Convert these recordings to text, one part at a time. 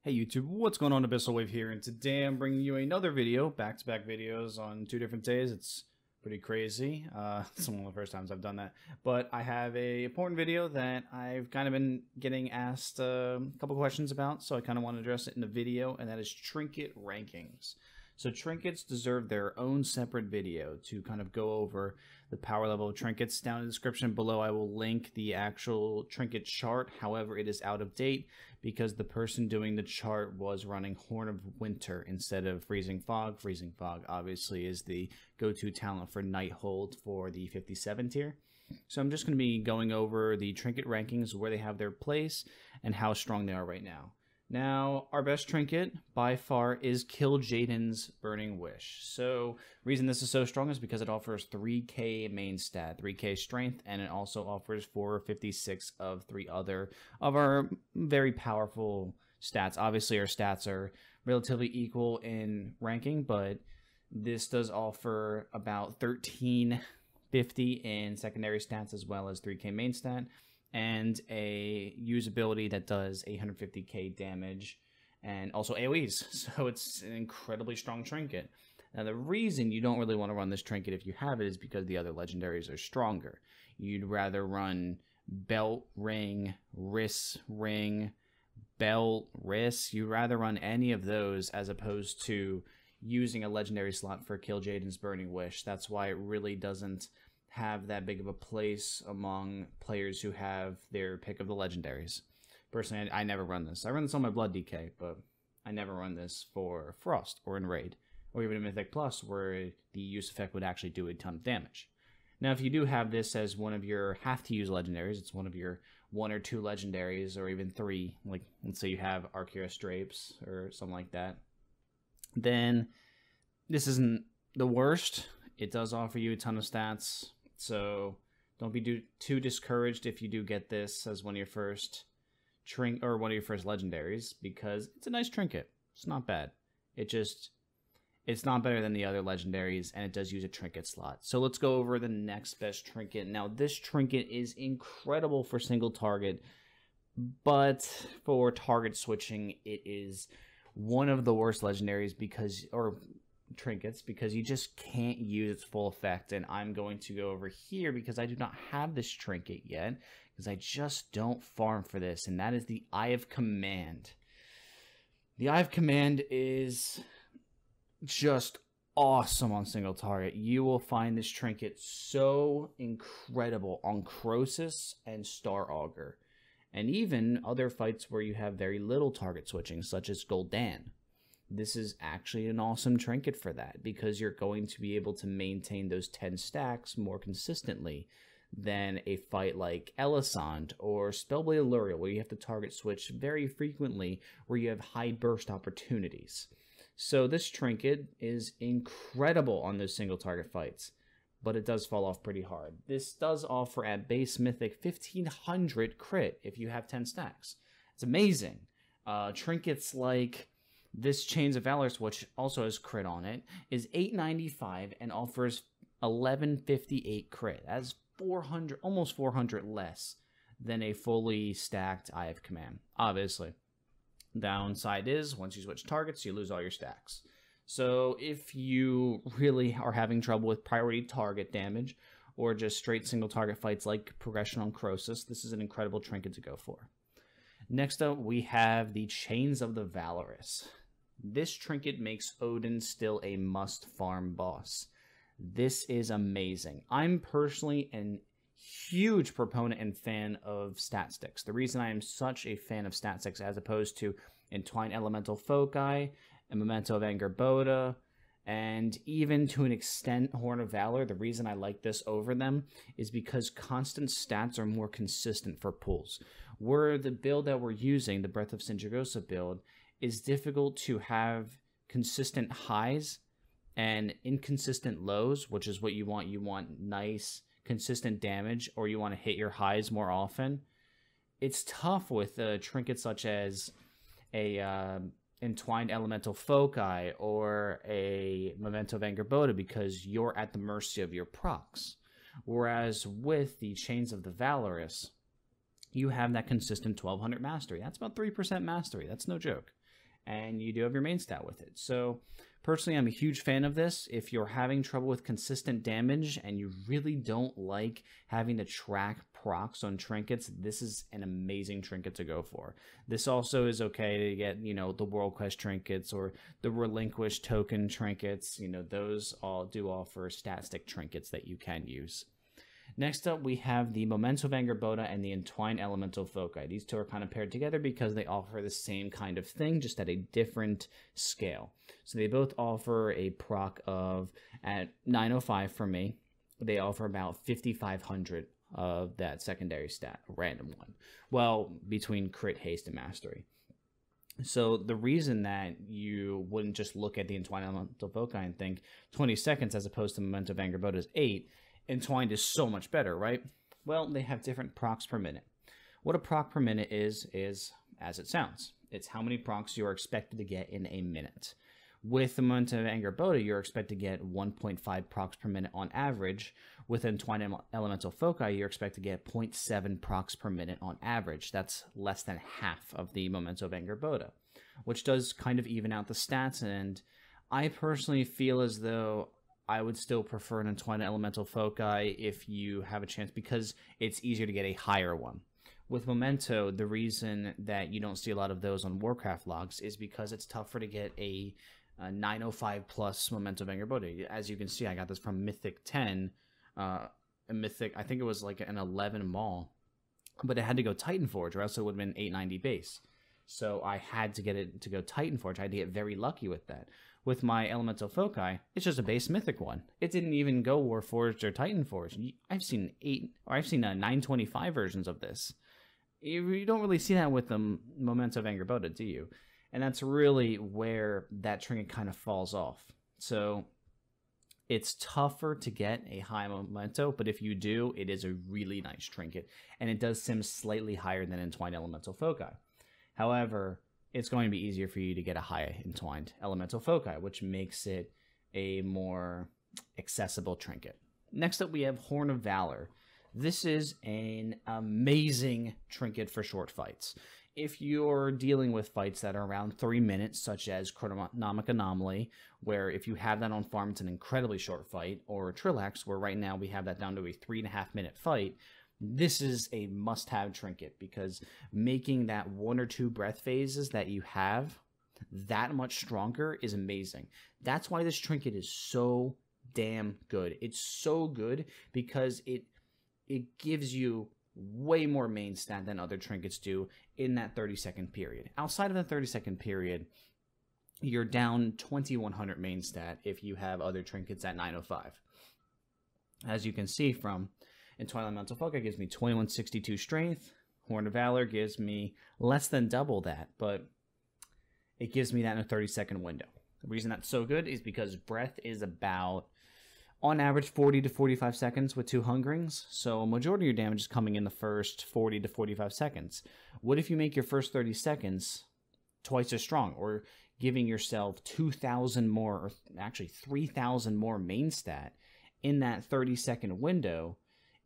Hey YouTube, what's going on? Abyssal Wave here, and today I'm bringing you another video, back-to-back videos on 2 different days. It's pretty crazy. It's one of the first times I've done that. But I have a important video that I've kind of been getting asked a couple questions about, so I kind of want to address it in the video, and that is Trinket Rankings. So Trinkets deserve their own separate video to kind of go over the power level of Trinkets. Down in the description below, I will link the actual Trinket chart. However, it is out of date because the person doing the chart was running Horn of Winter instead of Freezing Fog. Freezing Fog obviously is the go-to talent for Nighthold for the 57 tier. So I'm just going to be going over the Trinket rankings, where they have their place, and how strong they are right now. Now, our best trinket, by far, is Kil'jaeden's Burning Wish. So, reason this is so strong is because it offers 3k main stat, 3k strength, and it also offers 456 of 3 other of our very powerful stats. Obviously, our stats are relatively equal in ranking, but this does offer about 1350 in secondary stats as well as 3k main stat, and a usability that does 850k damage and also AoEs. So it's an incredibly strong trinket. Now the reason you don't really want to run this trinket if you have it is because the other legendaries are stronger. You'd rather run belt, ring, wrist, ring, belt, wrist. You'd rather run any of those as opposed to using a legendary slot for Kil'jaeden's Burning Wish. That's why it really doesn't have that big of a place among players who have their pick of the legendaries. Personally, I never run this. I run this on my Blood DK, but I never run this for Frost or in Raid, or even in Mythic Plus, where the use effect would actually do a ton of damage. Now, if you do have this as one of your have-to-use legendaries, it's one of your 1 or 2 legendaries, or even 3, like let's say you have Arcurus Drapes or something like that, then this isn't the worst. It does offer you a ton of stats, so don't be too discouraged if you do get this as one of your first one of your first legendaries, because it's a nice trinket. It's not bad. It's not better than the other legendaries, and it does use a trinket slot. So let's go over the next best trinket. Now this trinket is incredible for single target, but for target switching it is one of the worst legendaries trinkets because you just can't use its full effect. And I'm going to go over here because I do not have this trinket yet, because I just don't farm for this, and that is the Eye of Command. The Eye of Command is just awesome on single target. You will find this trinket so incredible on Croesus and Star Augur, and even other fights where you have very little target switching, such as Gul'dan. This is actually an awesome trinket for that, because you're going to be able to maintain those 10 stacks more consistently than a fight like Elisand or Spellblade Alluriel, where you have to target switch very frequently, where you have high burst opportunities. So this trinket is incredible on those single target fights, but it does fall off pretty hard. This does offer at base mythic 1500 crit if you have 10 stacks. It's amazing. Trinkets like this Chains of Valorous, which also has crit on it, is 895 and offers 1158 crit. That's 400, almost 400 less than a fully stacked Eye of Command. Obviously, downside is once you switch targets, you lose all your stacks. So if you really are having trouble with priority target damage or just straight single target fights like progression on Croesus, this is an incredible trinket to go for. Next up, we have the Chains of the Valorous. This trinket makes Odin still a must-farm boss. This is amazing. I'm personally a huge proponent and fan of stat sticks. The reason I am such a fan of stat sticks as opposed to Entwined Elemental Foci, and Memento of Angerboda, and even to an extent Horn of Valor, the reason I like this over them is because constant stats are more consistent for pulls. Where the build that we're using, the Breath of Sindragosa build, is difficult to have consistent highs and inconsistent lows, which is what you want. You want nice, consistent damage, or you want to hit your highs more often. It's tough with a trinket such as a Entwined Elemental Foci or a Memento of Angerboda, because you're at the mercy of your procs. Whereas with the Chains of the Valorous, you have that consistent 1200 mastery. That's about 3% mastery. That's no joke. and you do have your main stat with it. So personally, I'm a huge fan of this. If you're having trouble with consistent damage and you really don't like having to track procs on trinkets, this is an amazing trinket to go for. This also is okay to get, you know, the World Quest trinkets or the Relinquished token trinkets. You know, those all do offer stat stick trinkets that you can use. Next up, we have the Memento of Angerboda and the Entwined Elemental Foci. These two are kind of paired together because they offer the same kind of thing, just at a different scale. So they both offer a proc of, at 905 for me, they offer about 5,500 of that secondary stat, a random one. Well, between crit, haste, and mastery. So the reason that you wouldn't just look at the Entwined Elemental Foci and think 20 seconds as opposed to Memento of Angerboda is 8, Entwined is so much better, right? Well, they have different procs per minute. What a proc per minute is as it sounds. It's how many procs you are expected to get in a minute. With the Memento of Angerboda, you're expected to get 1.5 procs per minute on average. With Entwined Elemental Foci, you're expected to get 0.7 procs per minute on average. That's less than half of the Memento of Angerboda, which does kind of even out the stats, and I personally feel as though I would still prefer an Entwined Elemental Foci if you have a chance, because it's easier to get a higher one. With Memento, the reason that you don't see a lot of those on Warcraft logs is because it's tougher to get a 905 plus Memento of Angerboda. As you can see, I got this from Mythic 10, a Mythic, I think it was like an 11 mall, but it had to go Titan Forge, or else it would have been 890 base. So I had to get it to go Titan Forge. I had to get very lucky with that. With my Elemental Foci, it's just a base Mythic one. It didn't even go Warforged or Titan Forged. I've seen 925 versions of this. You don't really see that with the Memento of Angerboda, do you? And that's really where that trinket kind of falls off. So it's tougher to get a high Memento, but if you do, it is a really nice trinket. And it does sim slightly higher than Entwined Elemental Foci. However, it's going to be easier for you to get a high Entwined Elemental Foci, which makes it a more accessible trinket. Next up, we have Horn of Valor. This is an amazing trinket for short fights. If you're dealing with fights that are around 3 minutes, such as Chronomic Anomaly, where if you have that on farm, it's an incredibly short fight, or Trillax, where right now we have that down to a 3.5 minute fight, this is a must-have trinket, because making that 1 or 2 breath phases that you have that much stronger is amazing. That's why this trinket is so damn good. It's so good because it gives you way more main stat than other trinkets do in that 30-second period. Outside of the 30-second period, you're down 2100 main stat if you have other trinkets at 905. As you can see from Entwined Elemental Foci, gives me 2162 strength. Horn of Valor gives me less than double that, but it gives me that in a 30-second window. The reason that's so good is because breath is about, on average, 40 to 45 seconds with 2 hungerings, so a majority of your damage is coming in the first 40 to 45 seconds. What if you make your first 30 seconds twice as strong, or giving yourself 2,000 more, or actually 3,000 more main stat in that 30-second window?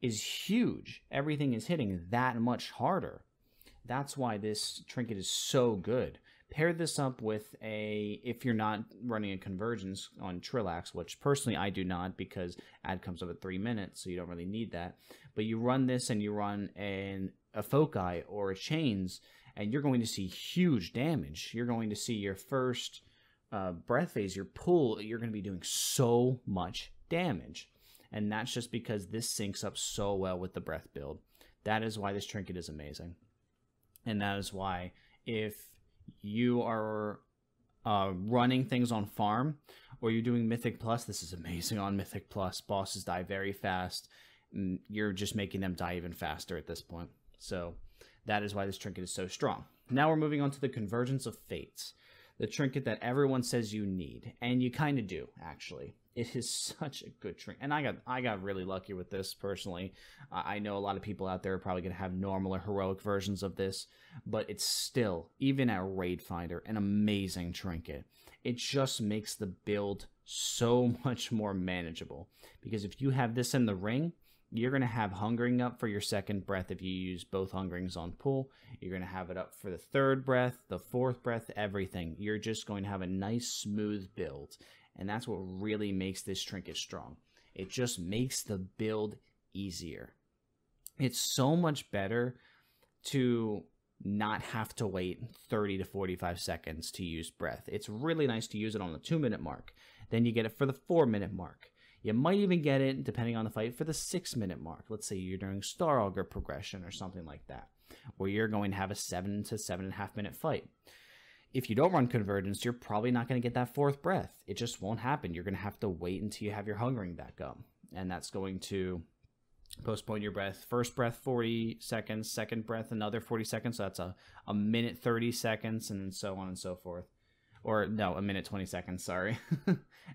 Is huge. Everything is hitting that much harder. That's why this trinket is so good. Pair this up with if you're not running a Convergence on Trillax, which personally I do not, because ad comes up at 3 minutes, so you don't really need that. But you run this and you run a Foci or a Chains, and you're going to see huge damage. You're going to see your first breath phase, your pull, you're going to be doing so much damage. And that's just because this syncs up so well with the breath build. That is why this trinket is amazing. And that is why if you are running things on farm, or you're doing Mythic Plus, this is amazing on Mythic Plus. Bosses die very fast. You're just making them die even faster at this point. So that is why this trinket is so strong. Now we're moving on to the Convergence of Fates. The trinket that everyone says you need. And you kind of do, actually. It is such a good trinket, and I got really lucky with this personally. I know a lot of people out there are probably going to have normal or heroic versions of this, but it's still, even at Raid Finder, an amazing trinket. It just makes the build so much more manageable, because if you have this in the ring, you're going to have hungering up for your second breath if you use both hungerings on pull. You're going to have it up for the third breath, the fourth breath, everything. You're just going to have a nice smooth build. And that's what really makes this trinket strong. It just makes the build easier. It's so much better to not have to wait 30 to 45 seconds to use breath. It's really nice to use it on the 2-minute mark. Then you get it for the 4-minute mark. You might even get it, depending on the fight, for the 6-minute mark. Let's say you're doing Star Augur progression or something like that, where you're going to have a 7 to 7.5 minute fight. If you don't run Convergence, you're probably not going to get that fourth breath. It just won't happen. You're going to have to wait until you have your hungering back up. And that's going to postpone your breath. First breath, 40 seconds. Second breath, another 40 seconds. So that's a minute 30 seconds, and so on and so forth. Or no, a minute 20 seconds, sorry.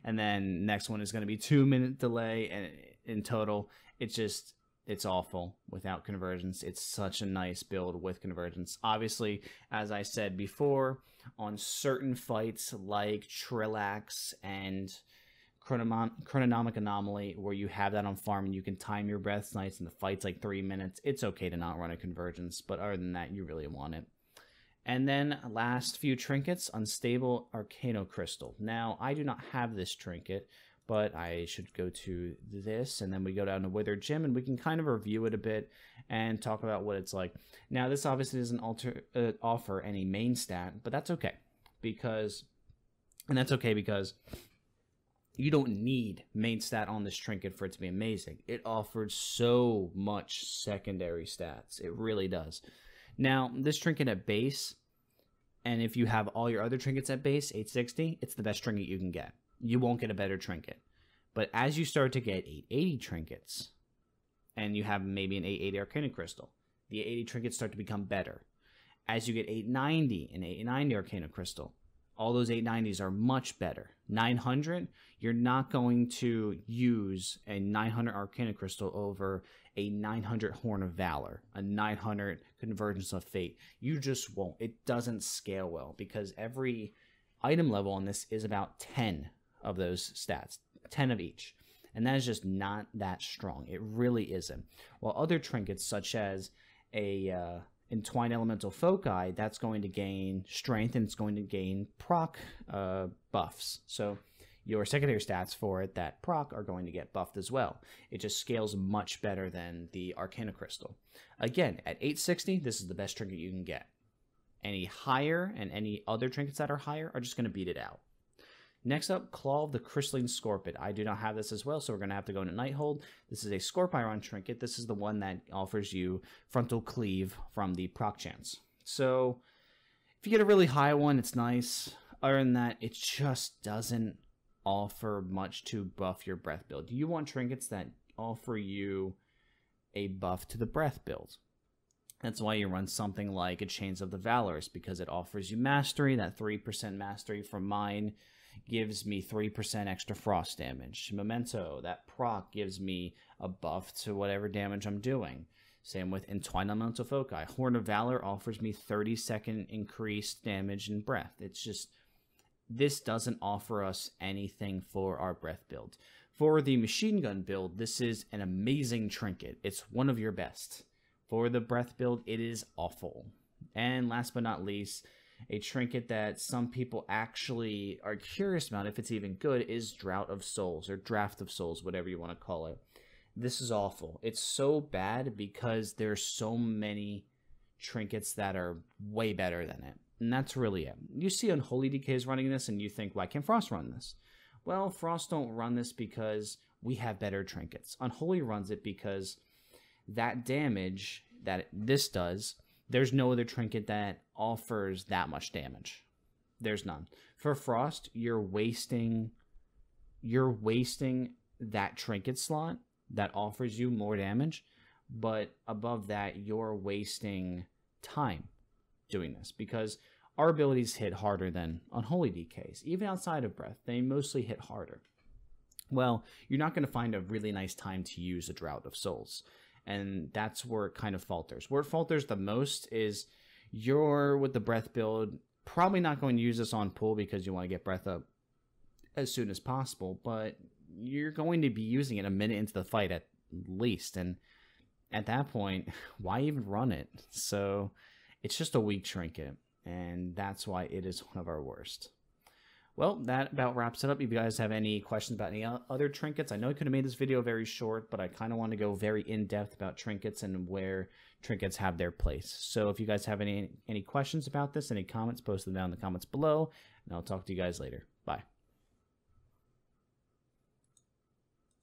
And then next one is going to be 2-minute delay, and in total, it's awful without Convergence. It's such a nice build with Convergence. Obviously, as I said before, on certain fights like Trillax and Chrononomic Anomaly, where you have that on farm and you can time your breaths nice and the fight's like 3 minutes, it's okay to not run a Convergence, but other than that, you really want it. And then last few trinkets, Unstable Arcano Crystal. Now, I do not have this trinket, but I should go to this, and then we go down to Withered Gem, and we can kind of review it a bit and talk about what it's like. Now, this obviously doesn't offer any main stat, but that's okay, because you don't need main stat on this trinket for it to be amazing. It offers so much secondary stats. It really does. Now, this trinket at base, and if you have all your other trinkets at base, 860, it's the best trinket you can get. You won't get a better trinket. But as you start to get 880 trinkets, and you have maybe an 880 Arcana Crystal, the 880 trinkets start to become better. As you get 890 and 890 Arcana Crystal, all those 890s are much better. 900, you're not going to use a 900 Arcana Crystal over a 900 Horn of Valor, a 900 Convergence of Fate. You just won't. It doesn't scale well because every item level on this is about 10 of those stats, 10 of each. And that is just not that strong. It really isn't. While other trinkets, such as a Entwined Elemental Foci, that's going to gain strength and it's going to gain proc buffs. So your secondary stats for it that proc are going to get buffed as well. It just scales much better than the Arcana Crystal. Again, at 860, this is the best trinket you can get. Any higher and any other trinkets that are higher are just going to beat it out. Next up, Claw of the Crystalline Scorpid. I do not have this as well, so we're going to have to go into Nighthold. This is a Scorpiron trinket. This is the one that offers you Frontal Cleave from the proc chance. So if you get a really high one, it's nice. Other than that, it just doesn't offer much to buff your breath build. You want trinkets that offer you a buff to the breath build. That's why you run something like a Chains of the Valorous, because it offers you mastery. That 3% mastery from mine gives me 3% extra frost damage. Memento, that proc gives me a buff to whatever damage I'm doing. Same with Entwined Elemental Foci. Horn of Valor offers me 30-second increased damage in breath. It's just, this doesn't offer us anything for our breath build. For the machine gun build, this is an amazing trinket. It's one of your best. For the breath build, it is awful. And last but not least, a trinket that some people actually are curious about if it's even good is Drought of Souls, or Draught of Souls, whatever you want to call it. This is awful. It's so bad because there's so many trinkets that are way better than it. And that's really it. You see Unholy DKs running this and you think, why can't Frost run this? Well, Frost don't run this because we have better trinkets. Unholy runs it because that damage that this does, there's no other trinket that offers that much damage. There's none. For Frost, you're wasting that trinket slot that offers you more damage, but above that, you're wasting time doing this because our abilities hit harder than Unholy DKs. Even outside of breath, they mostly hit harder. Well, you're not going to find a really nice time to use a Drought of Souls. And that's where it kind of falters. Where it falters the most is you're, with the breath build, probably not going to use this on pull because you want to get breath up as soon as possible, but you're going to be using it a minute into the fight at least. And at that point, why even run it? So it's just a weak trinket, and that's why it is one of our worst. Well, that about wraps it up. If you guys have any questions about any other trinkets, I know I could have made this video very short, but I kind of want to go very in-depth about trinkets and where trinkets have their place. So if you guys have any questions about this, any comments, post them down in the comments below, and I'll talk to you guys later. Bye.